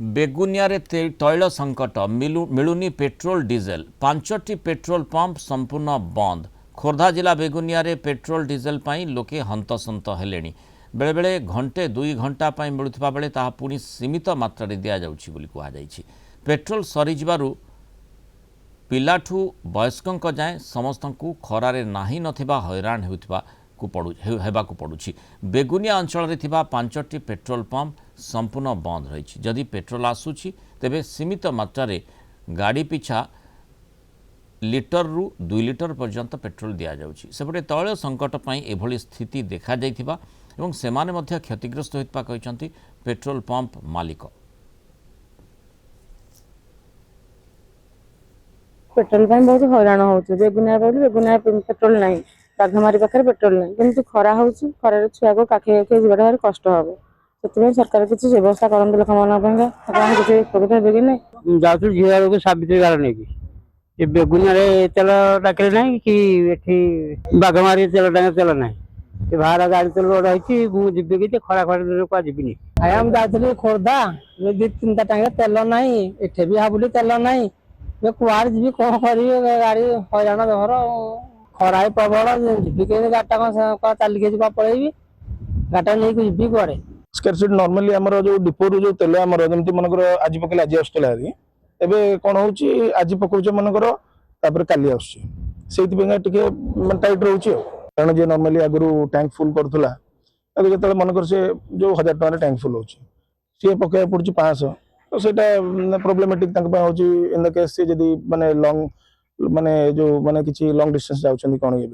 बेगुनिया तैल संकट मिलुनी petrol diesel 5टी petrol pump संपूर्ण बंद। खोर्धा जिला बेगुनिया पेट्रोल डीजेल पाई लोके हंतसंत हेलेनी। बेले बेले घंटे 2 घंटा पाई मिलुथिबा बेले ताहा पुनी सीमित मात्रा रे दिया जाउछि बोली कुहा जाइछि। पेट्रोल सरीजिबारु पिलाठू वयस्कंक जाए समस्तंकु खरारे नाही नथिबा हैरान हेबाकु पड़ुछि। बेगुनिया अंचल रे थिबा 5टी पेट्रोल पंप संपूर्ण बंद रही। जदि पेट्रोल आसुछि तेबे सीमित मात्रा रे गाड़ी पिछा लिटर रु 2 लिटर पर्यंत पेट्रोल दिया जाउछि। सेपटे तैल संकट पई एभली स्थिति देखा जाइथिबा एवं सेमाने मध्य क्षतिग्रस्त होइतबा कहिसंती पेट्रोल पंप मालिक। पेट्रोल बहुत हैरान होउछु। बेगुनिया पेट्रोल नहीं, बाघमारी पाखे पेट्रोल नहीं। केमती खरा होउछु, खरारे छुआ को काखे जीवाटा भारी कष्ट हबो। सेतबे सरकार किसी व्यवस्था करन लोक मान अपन किसी सुविधा देबे नहीं। जाउछु झिया को साबित्री गार नै कि ए बेगुनिया रे तेल टाके नहीं कि एठी बाघमारी तेल नहीं। ए भाड़ा गाड़ी तेल रही छी मु जिबे कि खरा खरा दिन को जिबिनी। आया हम जाथली खोर्धा जे 2-3 टांगे तेल नहीं, एठे भी हाबुली तेल नहीं। मैं कुआर जी कौन करी गाड़ी हैरान घर खराए प्रबल जी गाटा चल के पलैबी गाटा नहीं जी कड़े स्केरसिटी नॉर्मली आमर जो डिपोरु जो तेल आमर जमती मनकर आज पकड़े आज आसला एबे कौन होची आज पकड़े मनकर तापर काली आसुची से टाइट रोचे कारण जे नॉर्मली आगु टैंक फुल करूला जो मनकर से जो 1000 टकर टैंक फुल हो सी पकड़ पड़ी 500 तो सेटा प्रोब्लेमेटिक इन द केस से जदी माने लॉन्ग माने जो माने किछि लॉन्ग डिस्टेंस जाउछन कोन ये